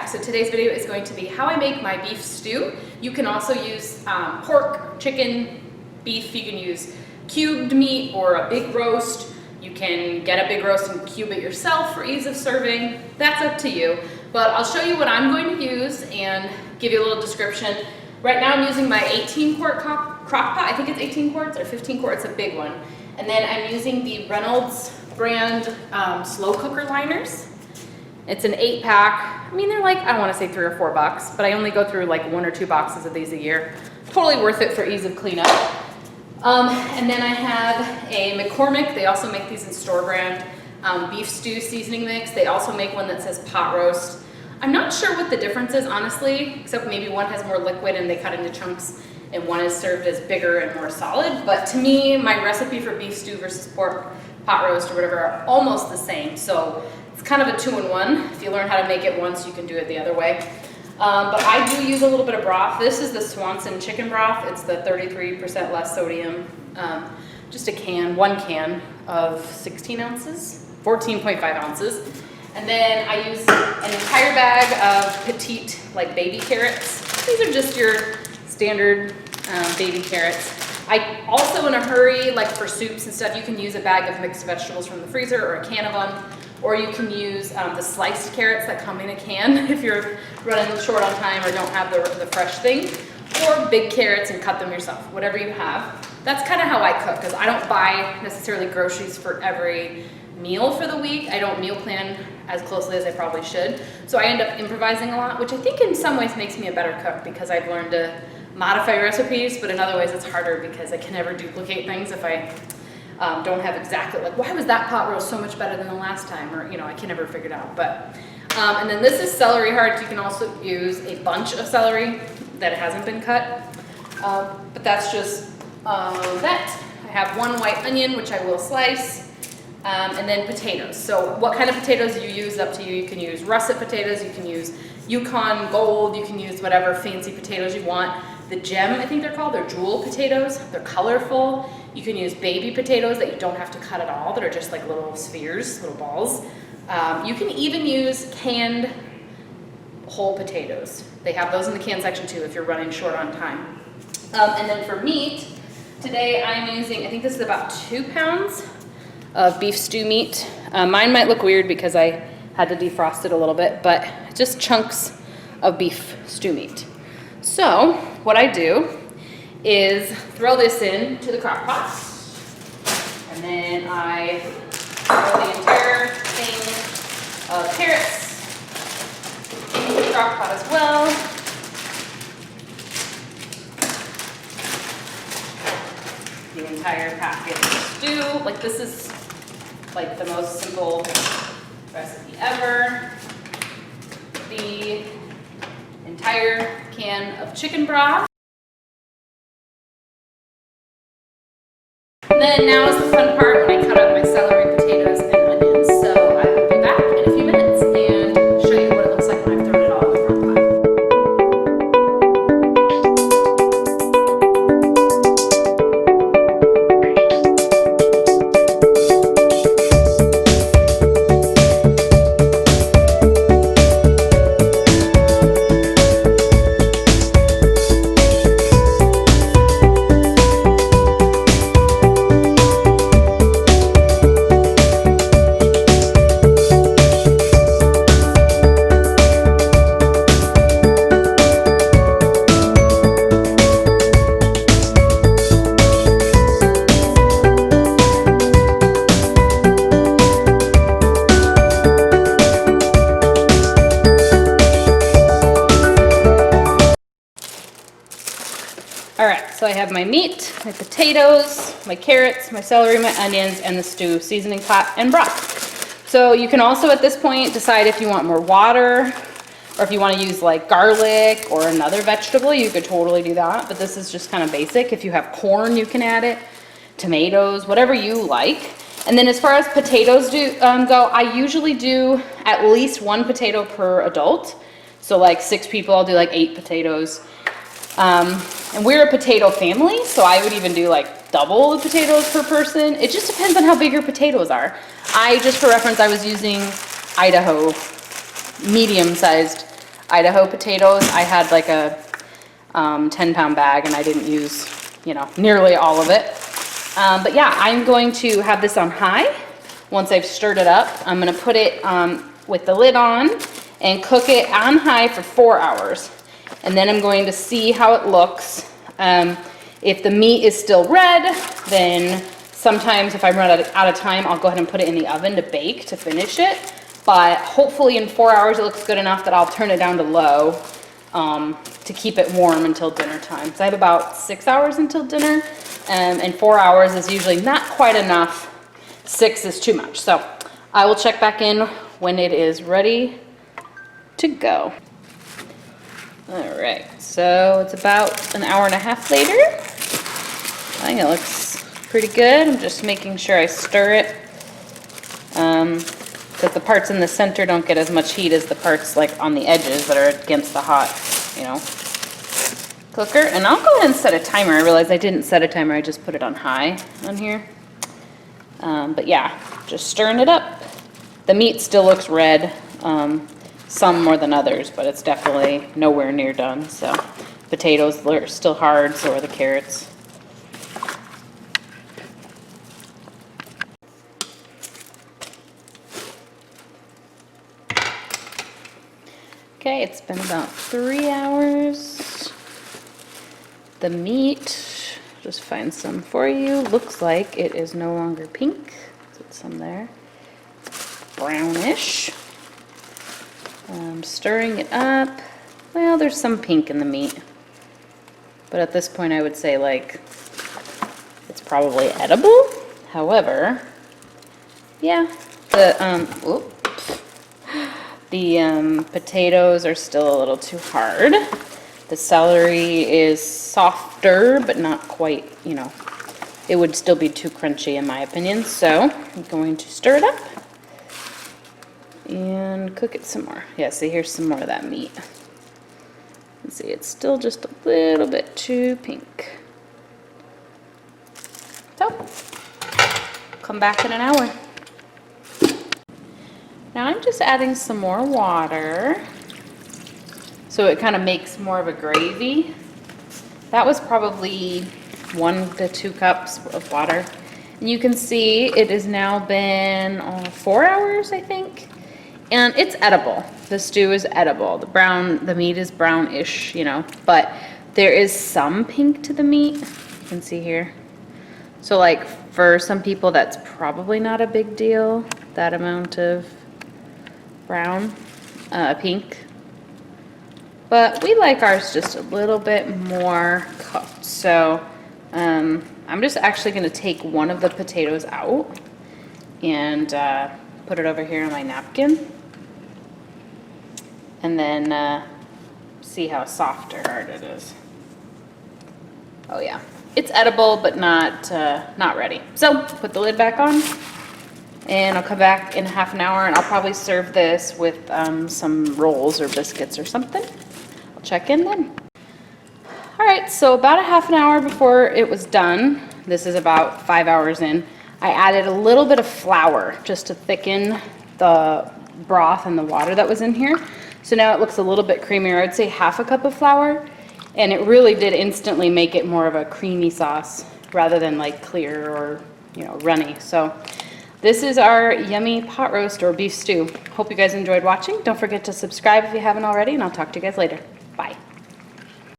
back. So today's video is going to be how I make my beef stew. You can also use pork, chicken, beef. You can use cubed meat or a big roast. You can get a big roast and cube it yourself for ease of serving. That's up to you. But I'll show you what I'm going to use and give you a little description. Right now I'm using my 18-quart crock pot. I think it's 18 quarts or 15 quarts, it's a big one. And then I'm using the Reynolds brand slow cooker liners. It's an 8-pack. I mean, they're like, I don't want to say $3 or $4, but I only go through like 1 or 2 boxes of these a year. Totally worth it for ease of cleanup. And then I have a McCormick. They also make these in store brand beef stew seasoning mix. They also make one that says pot roast. I'm not sure what the difference is, honestly, except maybe one has more liquid and they cut into chunks and one is served as bigger and more solid. But to me, my recipe for beef stew versus pork pot roast or whatever are almost the same. So it's kind of a 2-in-1. If you learn how to make it once, you can do it the other way. But I do use a little bit of broth. This is the Swanson chicken broth. It's the 33% less sodium. Just a can, 1 can of 16 ounces, 14.5 ounces. And then I use an entire bag of petite, like baby carrots. These are just your standard baby carrots. I also, in a hurry, like for soups and stuff, you can use a bag of mixed vegetables from the freezer or a can of them. Or you can use the sliced carrots that come in a can if you're running short on time or don't have the fresh thing. Or big carrots and cut them yourself, whatever you have. That's kind of how I cook, because I don't buy necessarily groceries for every meal for the week. I don't meal plan as closely as I probably should. So I end up improvising a lot, which I think in some ways makes me a better cook because I've learned to modify recipes, but in other ways it's harder because I can never duplicate things if I don't have exactly, like, why was that pot roast so much better than the last time? Or, you know, I can never figure it out. But, and then this is celery hearts. You can also use a bunch of celery that hasn't been cut. But that's just that. I have 1 white onion, which I will slice. And then potatoes. So what kind of potatoes you use, up to you. You can use russet potatoes, you can use Yukon Gold, you can use whatever fancy potatoes you want. The gem, I think they're called, they're jewel potatoes. They're colorful. You can use baby potatoes that you don't have to cut at all, that are just like little spheres, little balls. You can even use canned whole potatoes. They have those in the can section too if you're running short on time. And then for meat, today I'm using, I think this is about 2 pounds of beef stew meat. Mine might look weird because I had to defrost it a little bit, but just chunks of beef stew meat. So what I do is throw this in to the crock pot, and then I throw the entire thing of carrots into the crock pot as well. The entire packet of stew. Like, this is like the most simple recipe ever. The entire can of chicken broth. And then now is the fun part when I cut up my celery, potatoes, and onions. So I will be back in a few minutes and show you what it looks like when I've thrown it all in the crock pot. Alright, so I have my meat, my potatoes, my carrots, my celery, my onions, and the stew seasoning pot and broth. So you can also at this point decide if you want more water, or if you want to use like garlic or another vegetable, you could totally do that. But this is just kind of basic. If you have corn, you can add it, tomatoes, whatever you like. And then as far as potatoes go, I usually do at least 1 potato per adult. So like 6 people, I'll do like 8 potatoes. And we're a potato family, so I would even do like double the potatoes per person. It just depends on how big your potatoes are. Just for reference, I was using Idaho medium-sized Idaho potatoes. I had like a 10-pound bag and I didn't use, you know, nearly all of it. But yeah, I'm going to have this on high. Once I've stirred it up, I'm gonna put it with the lid on and cook it on high for 4 hours. And then I'm going to see how it looks. If the meat is still red, then sometimes if I run out of time, I'll go ahead and put it in the oven to bake to finish it. But hopefully in 4 hours it looks good enough that I'll turn it down to low to keep it warm until dinner time. So I have about 6 hours until dinner, and 4 hours is usually not quite enough. 6 is too much. So I will check back in when it is ready to go. All right, so it's about an hour and a half later. I think it looks pretty good. I'm just making sure I stir it because the parts in the center don't get as much heat as the parts like on the edges that are against the hot, you know, cooker. And I'll go ahead and set a timer. I realized I didn't set a timer. I just put it on high on here. But yeah, just stirring it up. The meat still looks red, some more than others, but it's definitely nowhere near done. So potatoes are still hard, so are the carrots. Okay, it's been about 3 hours. The meat, just find some for you. Looks like it is no longer pink. Put some there. Brownish. Stirring it up. Well, there's some pink in the meat. But at this point I would say like it's probably edible. However, yeah, the potatoes are still a little too hard. The celery is softer, but not quite, you know, it would still be too crunchy in my opinion. So I'm going to stir it up and cook it some more. Yeah, see, here's some more of that meat. Let's see, it's still just a little bit too pink. So, come back in an hour. Now I'm just adding some more water so it kind of makes more of a gravy. That was probably 1 to 2 cups of water. And you can see it has now been 4 hours, I think. And it's edible. The stew is edible. The meat is brownish, you know, but there is some pink to the meat. You can see here. So like for some people that's probably not a big deal, that amount of brown, pink. But we like ours just a little bit more cooked. So I'm just actually going to take one of the potatoes out and put it over here on my napkin. And then see how soft or hard it is. Oh yeah, it's edible, but not ready. So put the lid back on. And I'll come back in half an hour and I'll probably serve this with some rolls or biscuits or something. I'll check in then. All right, so about a half an hour before it was done, this is about 5 hours in, I added a little bit of flour just to thicken the broth and the water that was in here. So now it looks a little bit creamier. I'd say half a cup of flour, and it really did instantly make it more of a creamy sauce rather than like clear or, you know, runny. So this is our yummy pot roast or beef stew. Hope you guys enjoyed watching. Don't forget to subscribe if you haven't already, and I'll talk to you guys later. Bye.